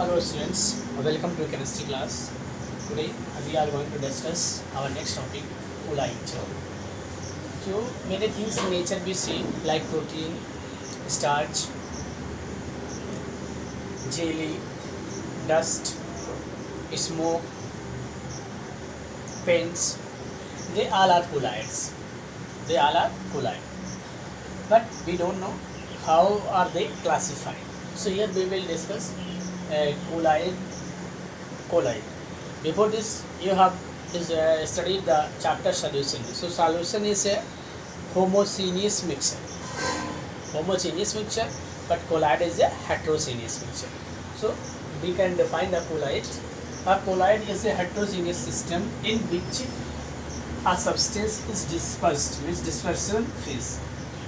Hello students, welcome to chemistry class. Today we are going to discuss our next topic, colloid. So many things in nature we see like protein, starch, jelly, dust, smoke, paints. They all are colloids. They all are colloid. But we don't know how are they classified. So here we will discuss colloid. Before this, you have studied the chapter solution. So solution is a homogeneous mixture. Homogeneous mixture, but colloid is a heterogeneous mixture. So we can define the colloid. A colloid is a heterogeneous system in which a substance is dispersed, means dispersion phase,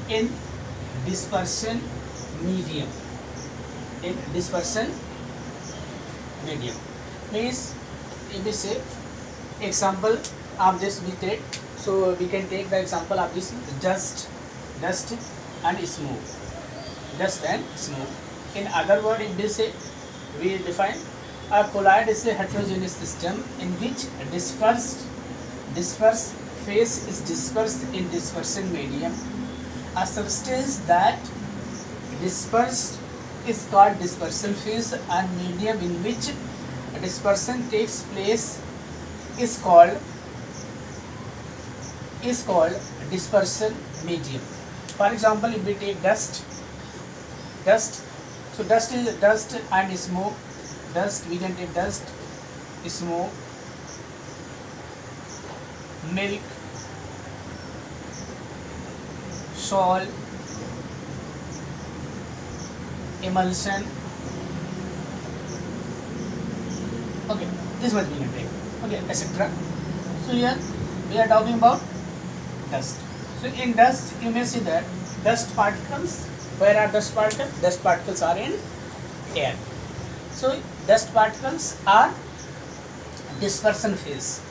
in dispersion medium. In dispersion medium means, if we say example of this we take, so we can take the example of this dust and smoke. Dust and smoke. In other word, if we say, we define a colloid is a heterogeneous system in which dispersed phase is dispersed in dispersion medium. A substance that dispersed is called dispersion phase, and medium in which dispersion takes place is called dispersion medium. For example, if we take dust, so dust is dust and smoke. Dust, we can take dust, smoke, milk, salt, emulsion. Okay, this much we can take. Okay, etc. So here we are talking about dust. So in dust, you may see that dust particles. Where are dust particles? Dust particles are in air. So dust particles are dispersion phase.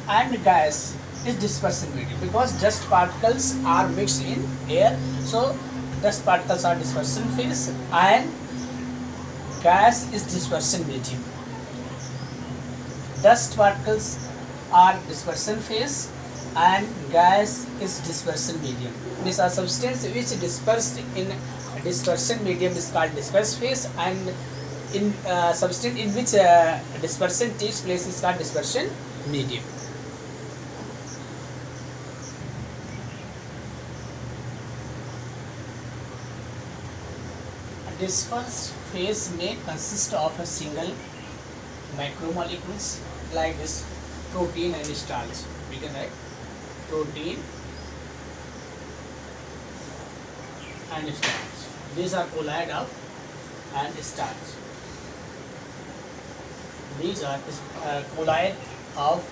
And gas is dispersion medium, because dust particles are mixed in air. So dust particles are dispersion phase and gas is dispersion medium. Dust particles are dispersion phase and gas is dispersion medium. Means a substance which is dispersed in dispersion medium is called dispersion phase, and in substance in which dispersion takes place is called dispersion medium. Dispersed phase may consist of a single macromolecules like this protein and starch. We can write protein and starch. These are colloid of and starch. These are colloid of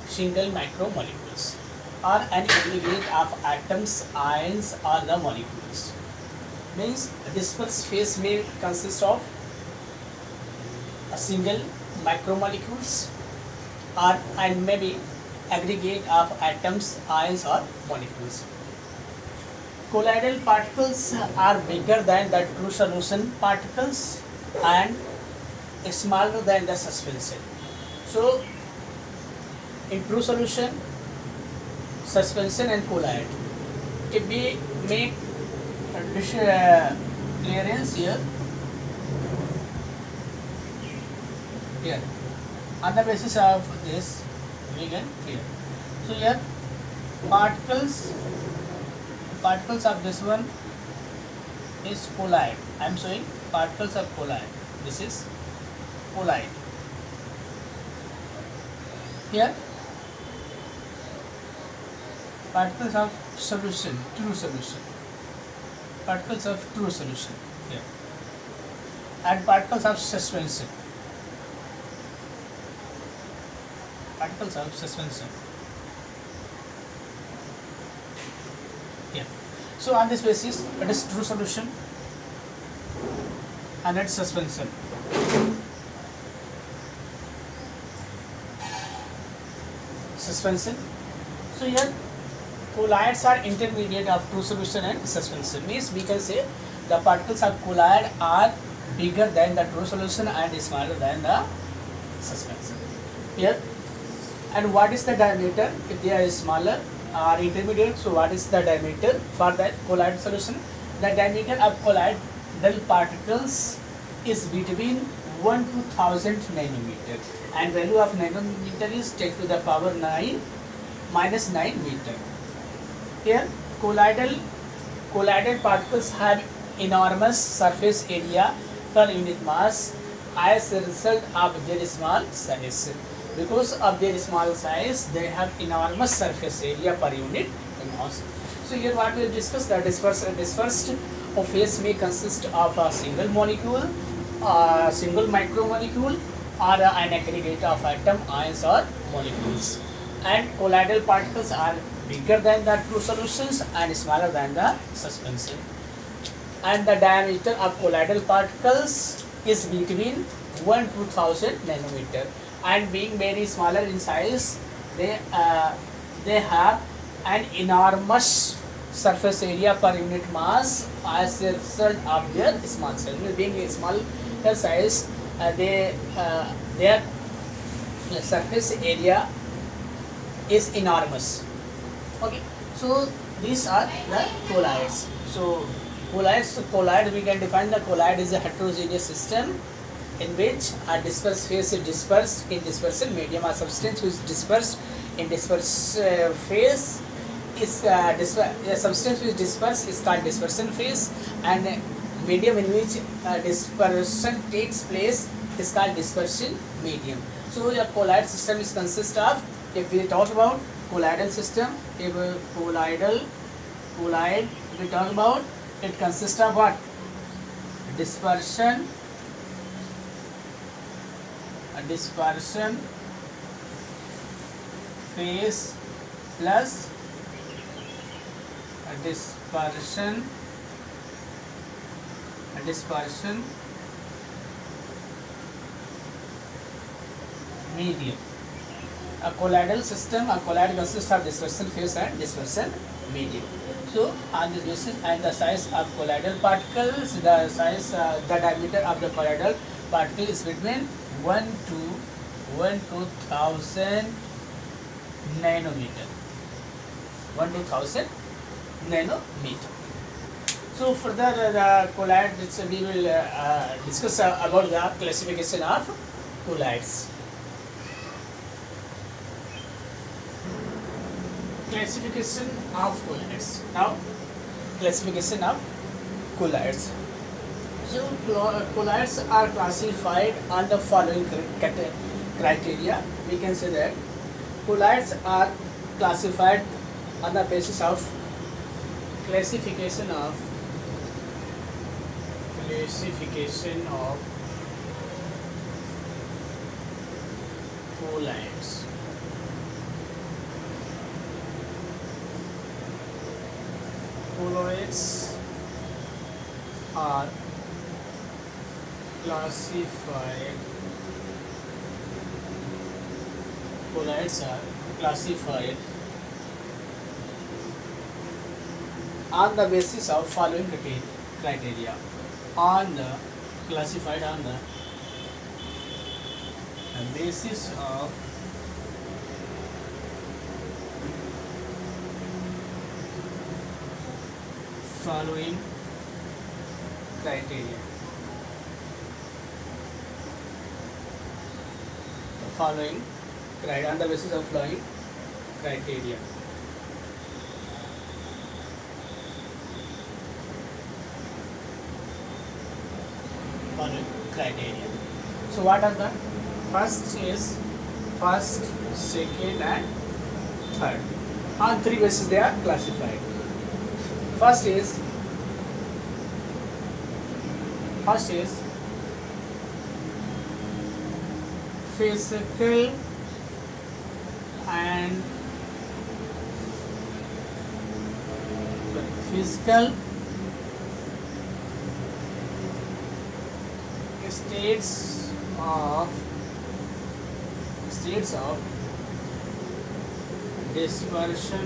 single macromolecules or an aggregate of atoms, ions, or the molecules. Means dispersed phase may consist of a single macromolecules or and maybe aggregate of atoms, ions, or molecules. Colloidal particles are bigger than the true solution particles and smaller than the suspension. So in true solution, suspension and colloid, if we make clearance here on the basis of this we can clear. So here particles of this one is colloid. I am showing particles of colloid. This is colloid. Here particles of solution, true solution. Particles of true solution here, and particles of suspension. Particles of suspension here. So on this basis, it is true solution and it's suspension. Suspension. So here colloids are intermediate of true solution and suspension. Means we can say the particles of colloid are bigger than the true solution and smaller than the suspension. Here, and what is the diameter if they are smaller or intermediate? So what is the diameter for the colloid solution? The diameter of colloidal particles is between 1 to 1000 nanometer, and value of nanometer is 10 to the power 9 minus 9 meter. Here, colloidal particles have enormous surface area per unit mass as a result of their small size. Because of their small size, they have enormous surface area per unit mass. So here what we will discuss, that is first of phase may consist of a single molecule, a single micromolecule, or an aggregate of atom, ions or molecules. And colloidal particles are bigger than the true solutions and smaller than the suspension. And the diameter of colloidal particles is between 1 to 1000 nanometer. And being very smaller in size, they have an enormous surface area per unit mass as a result of their small size. Being a small size, their surface area is enormous. Okay, so these are the colloids. So colloid, we can define the colloid is a heterogeneous system in which a dispersed phase is dispersed in dispersal medium. A substance which is dispersed in dispersed phase is a substance which is dispersed is called dispersion phase, and medium in which dispersion takes place is called dispersion medium. So a colloid system is consist of, if we talk about colloidal system, if colloid we talk about, it consists of what? Dispersion phase plus dispersion medium. A colloidal system, a colloid consists of dispersion phase and dispersion medium. So on this basis, and the size of colloidal particles, the diameter of the colloidal particle is between 1 to 1000 nanometer. 1 to 1000 nanometer. So further the colloid, we will discuss about the classification of colloids. Classification of colloids. Now, classification of colloids. So colloids are classified on the following criteria. We can say that colloids are classified on the basis of classification of colloids. Colloids are classified. Colloids are classified on the basis of following criteria. Classified on the basis of following criteria. On the basis of following criteria. Following criteria. So what are the first, second and third. On three bases they are classified. First is physical and states of dispersion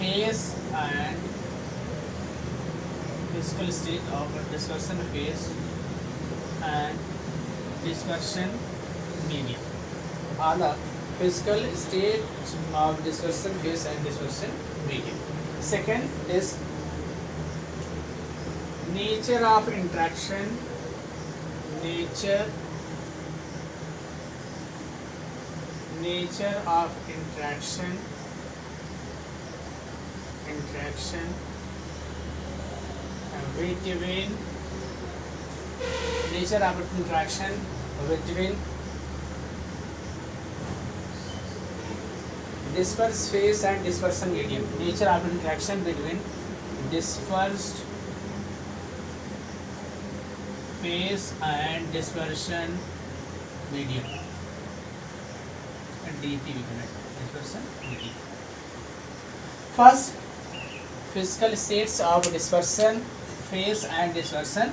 phase and physical state of dispersion phase and dispersion medium are the physical state of dispersion phase and dispersion medium. Second is nature of interaction, nature of interaction between nature of interaction between dispersed phase and dispersion medium. Nature of interaction between dispersed phase and dispersion medium. DP we can write dispersion medium. First, physical states of dispersion phase and dispersion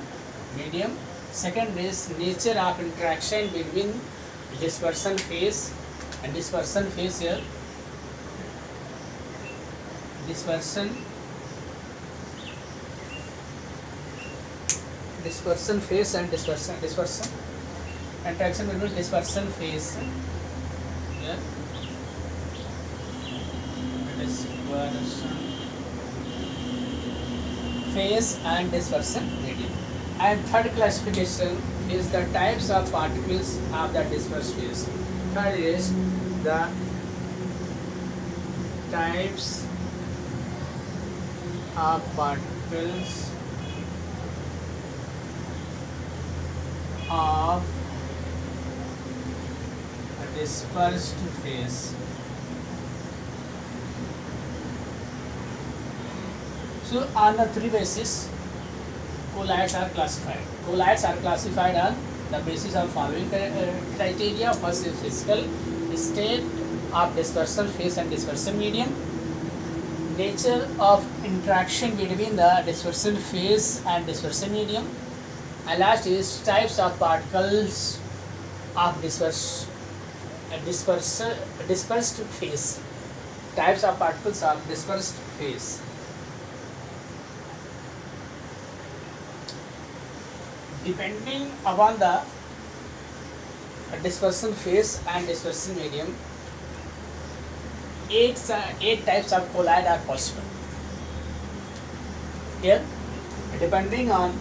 medium. Second is nature of interaction between dispersion phase and dispersion phase here. Dispersion phase and dispersion interaction between dispersion phase here. Dispersion phase and dispersion medium. And third classification is the types of particles of the dispersed phase. Third is the types of particles of a dispersed phase. So on the three bases, colloids are classified. Colloids are classified on the basis of following criteria. First is physical state of dispersion phase and dispersion medium, nature of interaction between the dispersion phase and dispersion medium, and last is types of particles of dispersed phase. Types of particles of dispersed phase. Depending upon the dispersion phase and dispersion medium, eight types of colloid are possible. Here, depending upon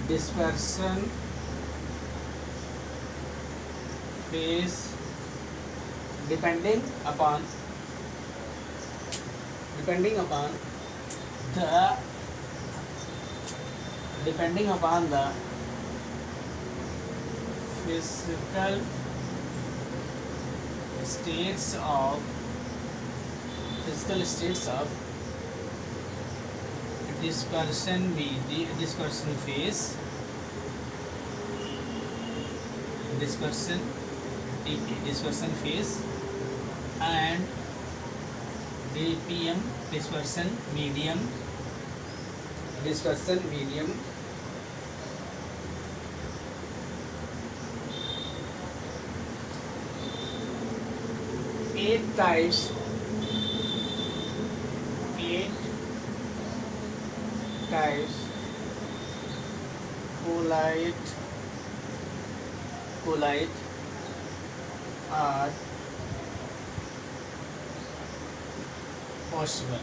dispersion phase, depending upon the physical states of dispersion phase, dispersion phase and DPM dispersion medium. Eight types colloid are possible.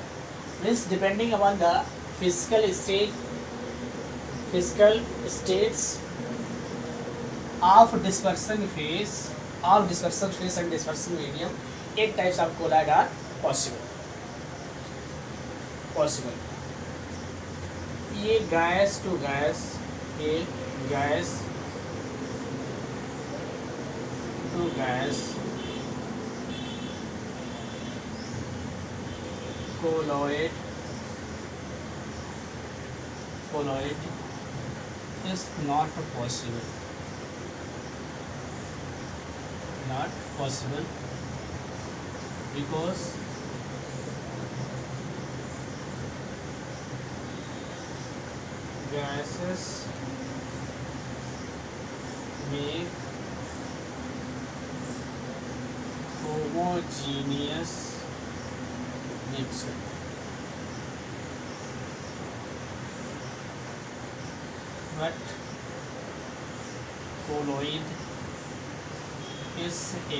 Means depending upon the physical states of dispersion phase and dispersion medium, 8 types of colloid are possible. ये gas to gas, ये gas to gas colloid is not possible. Because gases make homogeneous mixture. But colloid is a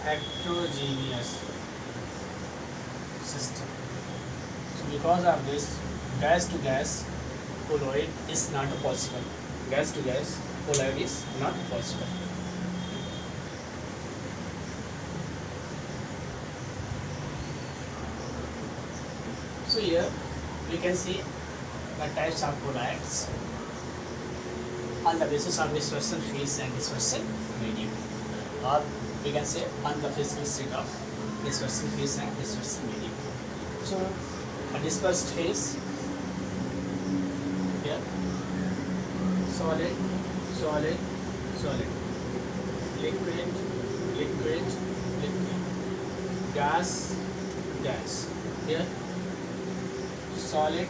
heterogeneous system. So because of this, gas to gas colloid is not possible. Gas to gas colloid is not possible. So here we can see the types of colloids on the basis of dispersion phase and dispersion medium, or we can say on the physical state of dispersion phase and dispersion medium. So a dispersed phase here, solid, solid, solid, liquid, liquid, liquid, gas, gas. Here solid,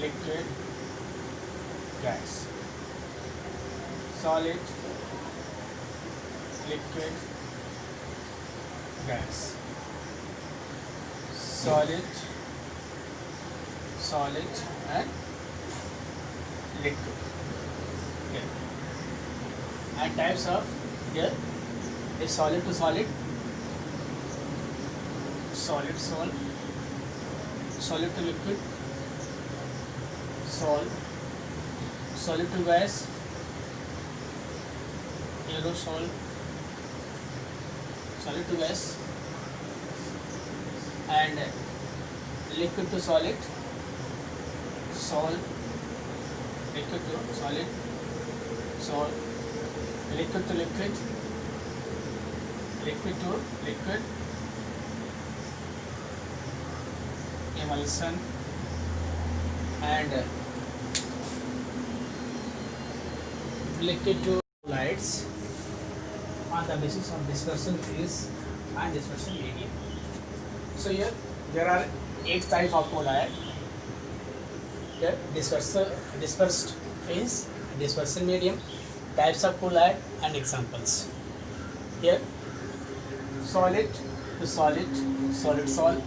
liquid, gas, solid, liquid, gas, solid, solid and liquid. Okay. And types of here is solid to solid, solid sol, solid to liquid, sol, solid to gas, aerosol, solid to gas, and liquid to solid, sol, liquid to solid, sol, liquid to liquid, liquid to liquid, emulsion, and liquid to colloids on the basis of dispersion phase and dispersion medium. So here there are 8 types of colloid. Here dispersed phase, dispersion medium, types of colloid and examples. Here solid to solid, solid sol.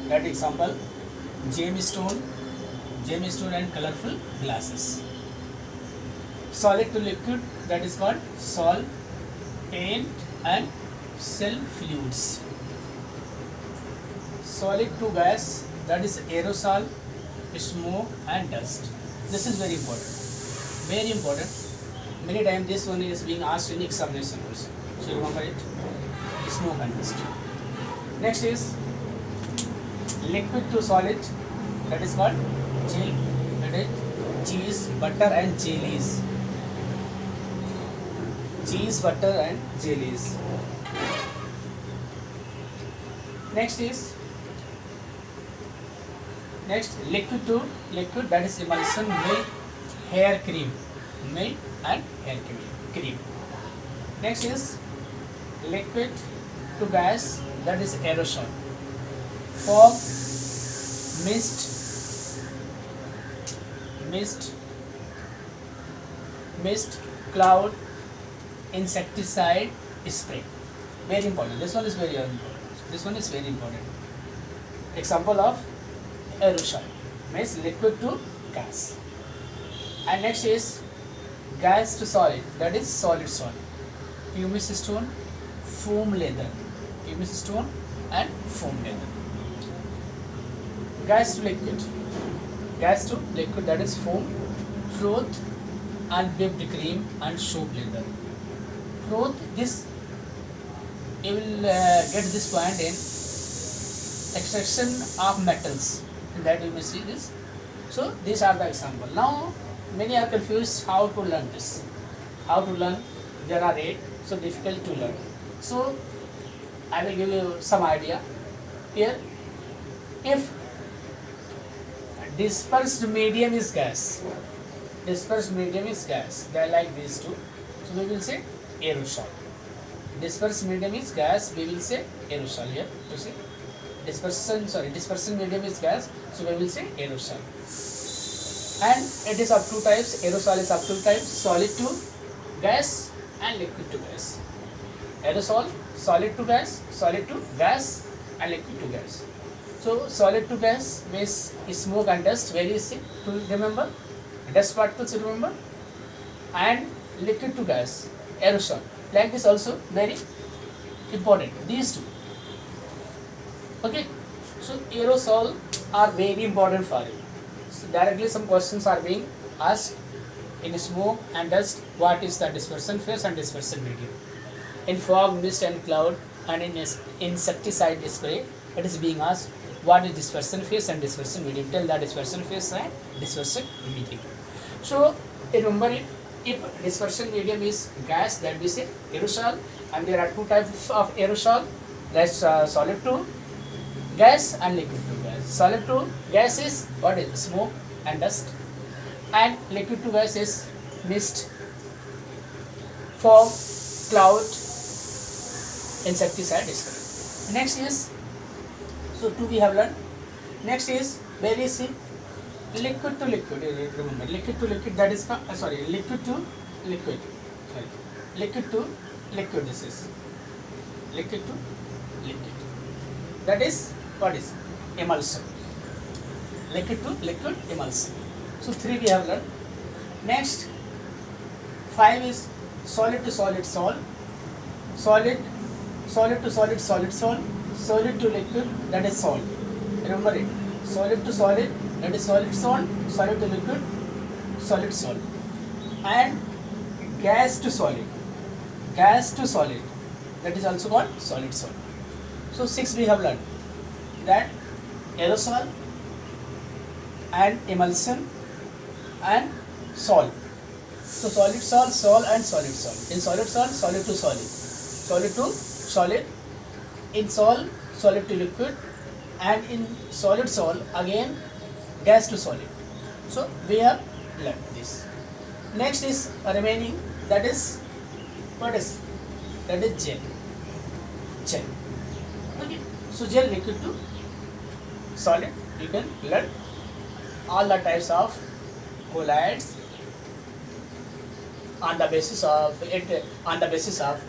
That example, gemstone and colorful glasses. Solid to liquid, that is called sol, paint and cell fluids. Solid to gas, that is aerosol, smoke and dust. This is very important. Very important. Many times this one is being asked in examination also. So remember it. Smoke and dust. Next is liquid to solid, that is called gel, that is cheese, butter and jellies. Cheese, butter and jellies. Next liquid to liquid, that is emulsion, milk, hair cream, milk and hair cream. Next is liquid to gas, that is aerosol, fog, mist, cloud, insecticide, spray. Very important. This one is very important. Example of aerosol means liquid to gas. And next is gas to solid, that is solid sol, pumice stone, foam leather, pumice stone and foam leather. Gas to liquid, that is foam, froth and whipped cream and soap leather. Froth, this you will get this point in extraction of metals, in that you may see this. So these are the example. Now many are confused how to learn this. How to learn? There are 8, so difficult to learn. So I will give you some idea here. If dispersed medium is gas, they are like these two. So we will say aerosol. Dispersed medium is gas, we will say aerosol here. You see, dispersion medium is gas, so we will say aerosol. And it is of two types. Aerosol is of two types: solid to gas and liquid to gas. Aerosol, solid to gas, and liquid to gas. So solid to gas means smoke and dust, very easy to remember, dust particles, remember. And liquid to gas, aerosol, like this also very important, these two. Okay, so aerosol are very important for you. So directly some questions are being asked in smoke and dust. What is the dispersion phase and dispersion medium? In fog, mist and cloud, and in insecticide spray, it is being asked what is dispersion phase and dispersion medium. Tell the dispersion phase and dispersion medium. So remember it. If dispersion medium is gas, that we say aerosol, and there are two types of aerosol. That's solid to gas and liquid to gas. Solid to gas is what is smoke and dust, and liquid to gas is mist, fog, cloud, insecticide spray. Next is, so two we have learned. Next is very easy, liquid to liquid. Remember, liquid to liquid, that is liquid to liquid. Sorry, liquid to liquid. This is liquid to liquid. That is what is emulsion. Liquid to liquid emulsion. So three we have learned. Next, 5 is solid to solid sol, solid to solid sol, solid to liquid, that is sol. Remember it. Solid to solid, that is solid sol, solid to liquid, solid sol. And gas to solid, that is also called solid sol. So 6 we have learned, that aerosol and emulsion and sol. So solid sol and solid sol. In solid sol, solid to solid, solid to solid. In sol, solid to liquid, and in solid sol again gas to solid. So we have learned this. Next is remaining, that is what is, that is gel. Okay, so gel, liquid to solid. You can learn all the types of colloids on the basis of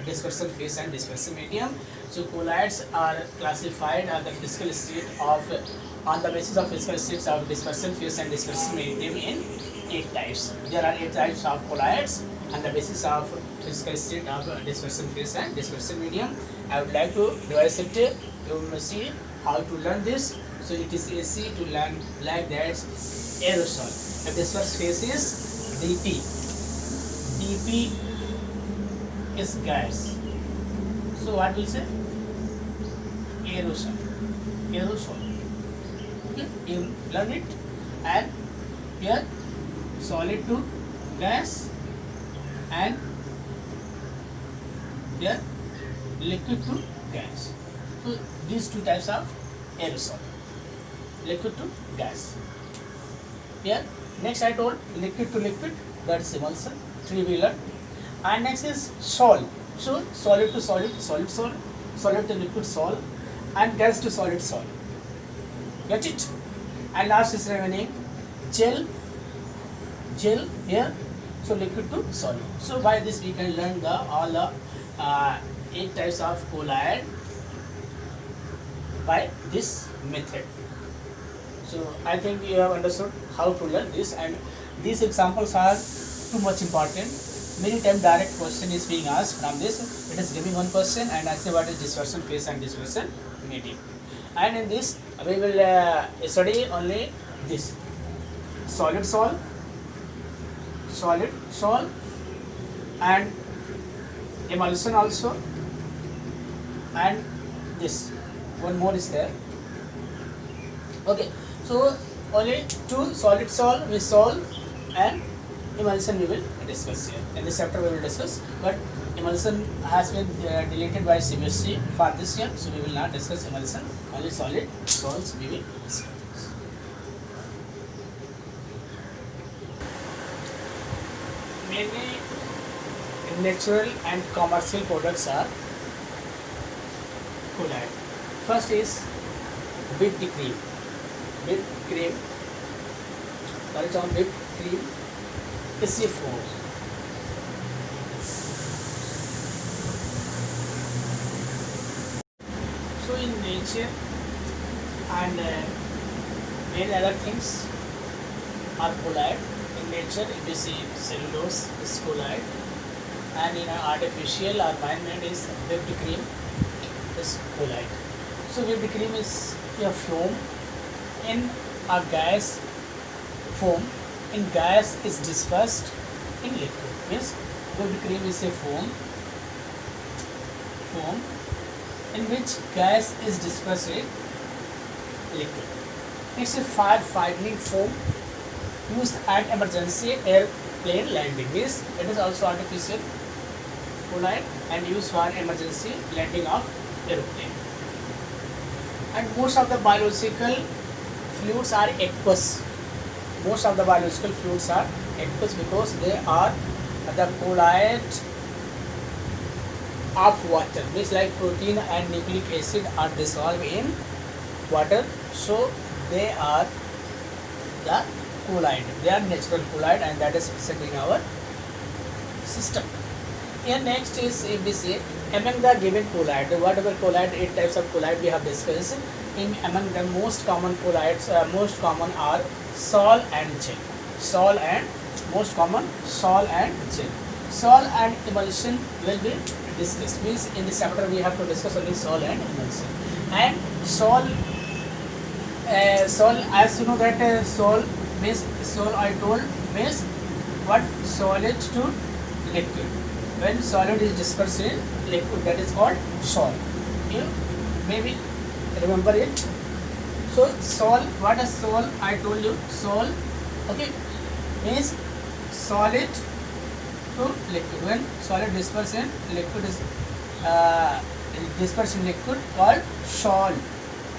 dispersion phase and dispersion medium. So colloids are classified on the physical state of, on the basis of physical states of dispersion phase and dispersion medium in 8 types. There are 8 types of colloids on the basis of physical state of dispersion phase and dispersion medium. I would like to devise it. You will see how to learn this. So it is easy to learn like that. Aerosol. The dispersed phase is dP. dP is gas. So what we say? Aerosol. Okay, you learn it. And here solid to gas, and here liquid to gas. So these two types of aerosol, liquid to gas. Here next I told liquid to liquid, that's emulsion, 3 we learned. And next is sol. So solid to solid, solid sol, solid to liquid sol, and gas to solid sol. Get it? And last is remaining gel here. So liquid to solid. So by this we can learn all the 8 types of colloid by this method. So I think you have understood how to learn this, and these examples are too much important. Many times direct question is being asked from this. It is giving one question and asking what is dispersion phase and dispersion medium. And in this we will study only this solid sol, and emulsion also, and this one more is there. Okay, so only 2 solid sol with sol and emulsion we will discuss here. In this chapter we will discuss, but emulsion has been deleted by CBSE for this year, so we will not discuss emulsion. Only solid sols we will discuss. Many natural and commercial products are colloid. First is whipped cream. Whipped cream. That is on whipped cream is a form. So in nature and many other things are colloid. In nature, if you see cellulose is colloid, and in artificial or man-made is whipped cream is colloid. So whipped cream is a foam in a gas form. In gas is dispersed in liquid. Means whipped cream is a foam in which gas is dispersed in liquid. It's a firefighting foam used at emergency airplane landing. Means it is also artificial colloid and used for emergency landing of airplane. And most of the biological fluids are aqueous. Most of the biological fluids are aqueous because they are the colloid of water. Means like protein and nucleic acid are dissolved in water, so they are the colloid. They are natural colloid, and that is present in our system. Here next is, if we say among the given colloid, whatever colloid, 8 types of colloid we have discussed. In among the most common colloids, most common are sol and gel. Sol and most common sol and gel. Sol and emulsion will be discussed. Means in this chapter we have to discuss only sol and emulsion. And sol, as you know that sol means, sol I told means what, solid to liquid. When solid is dispersed in liquid, that is called sol. You maybe remember it. So sol, what is sol? I told you sol, okay, means solid to liquid. When solid dispersed in liquid is dispersed in liquid called sol.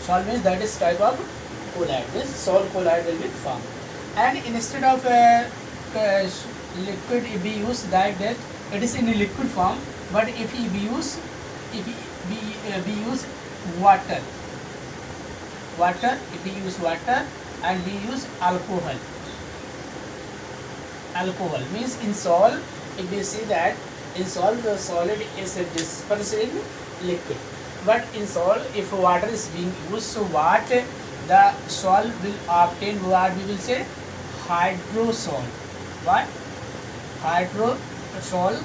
Sol means that is type of colloid. This sol colloid will be formed. And instead of liquid, if we use that it is in a liquid form. But if we use water, if we use water and we use alcohol. Alcohol means in sol, if we see that in sol the solid is dispersed in liquid. But in sol, if water is being used, so what the sol will obtain, what we will say, hydrosol. What? Hydrosol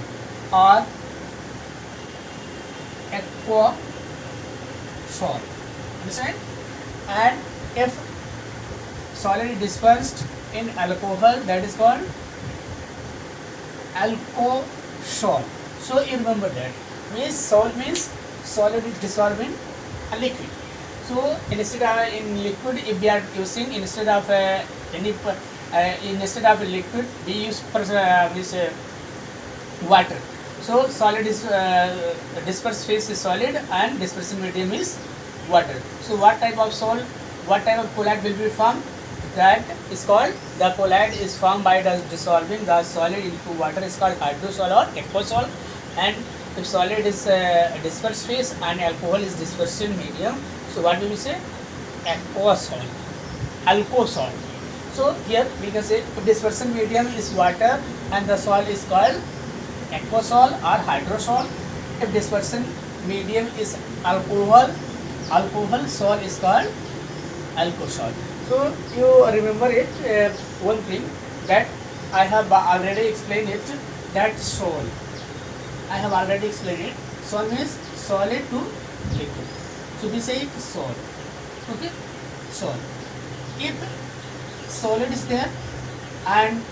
or aquasol. Understand? And if solid is dispersed in alcohol, that is called alcohol. So you remember that. Means sol means solid is dissolved in a liquid. So instead of in liquid, if we are using instead of instead of liquid, we use water. So solid is dispersed phase is solid and dispersing medium is water. So what type of sol, what type of colloid will be formed? That is called, the colloid is formed by dissolving the solid into water is called hydrosol or aquasol. And if solid is dispersed phase and alcohol is dispersion medium, so what we will say? Aquasol, alcohol. So here we can say if dispersion medium is water and the sol is called aquasol or hydrosol. If dispersion medium is alcohol, sol is called alcohol. So you remember it, one thing that I have already explained it, that sol. I have already explained it. Sol means solid to liquid. So we say it sol. Okay, sol. If solid is there and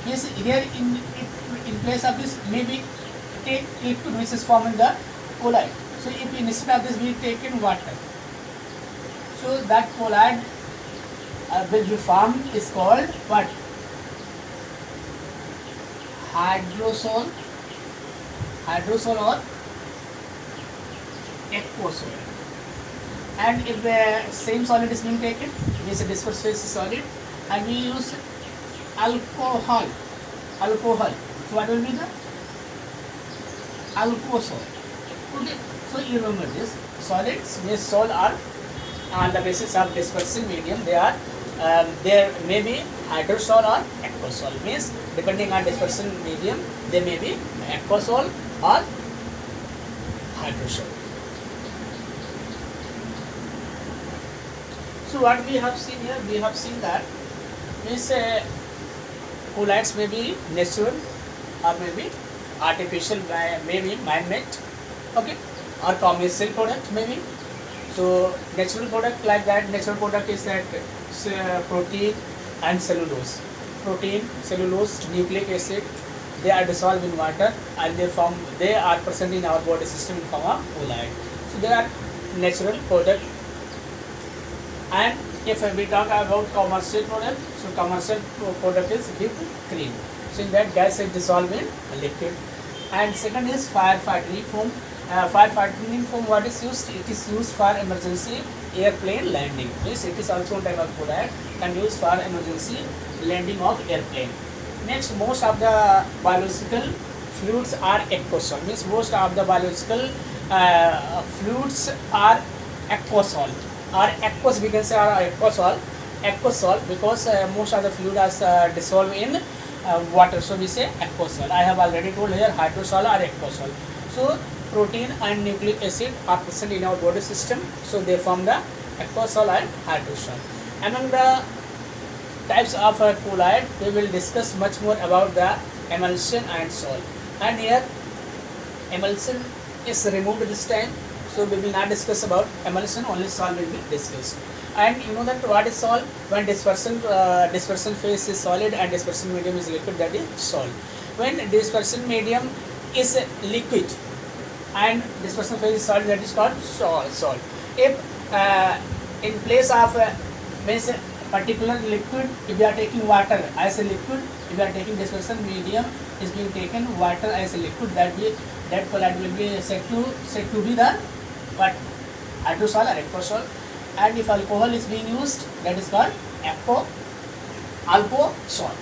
yes, here in place of this maybe take liquid which is forming the colloid. So if instead of this we take in water, so that colloid will be formed is called what? Hydrosol or aquasol. And if the same solid is being taken, means a dispersed phase is solid, and we use alcohol. So what will be the alcohol? Okay. So you remember this. Solids means sol are on the basis of dispersion medium. They are there may be hydrosol or aquasol. Means depending on dispersion medium, they may be aquasol or hydrosol. So what we have seen here, we have seen that means colloids may be natural or may be artificial, may be man-made, okay, or commercial product maybe. So natural product like that, natural product is that protein and cellulose. Protein, cellulose, nucleic acid, they are dissolved in water and they are present in our body system in form of colloid. So they are natural product. And if we talk about commercial product, so commercial product is whipped cream. So in that gas is dissolved in liquid. And second is firefighting foam. Firefighting foam, what is used? It is used for emergency airplane landing. Yes, it is also a type of product and used for emergency landing of airplane. Next, most of the biological fluids are aquasol. Means most of the biological fluids are aquasol. Or aqueous, we can say, or aquasol because most of the fluid are dissolved in water, so we say aquasol. I have already told here hydrosol or aquasol. So protein and nucleic acid are present in our body system, so they form the aquasol and hydrosol. Among the types of colloid, we will discuss much more about the emulsion and sol. And here emulsion is removed this time, so we will not discuss about emulsion, only sol will be discussed. And you know that what is sol? When dispersion phase is solid and dispersion medium is liquid, that is sol. When dispersion medium is liquid and dispersion phase is solid, that is called sol. If in place of means particular liquid, if we are taking water as a liquid, if we are taking dispersion medium is being taken water as a liquid, that colloid will be said to be the what? Hydrosol or aquasol. And if alcohol is being used, that is called alposol.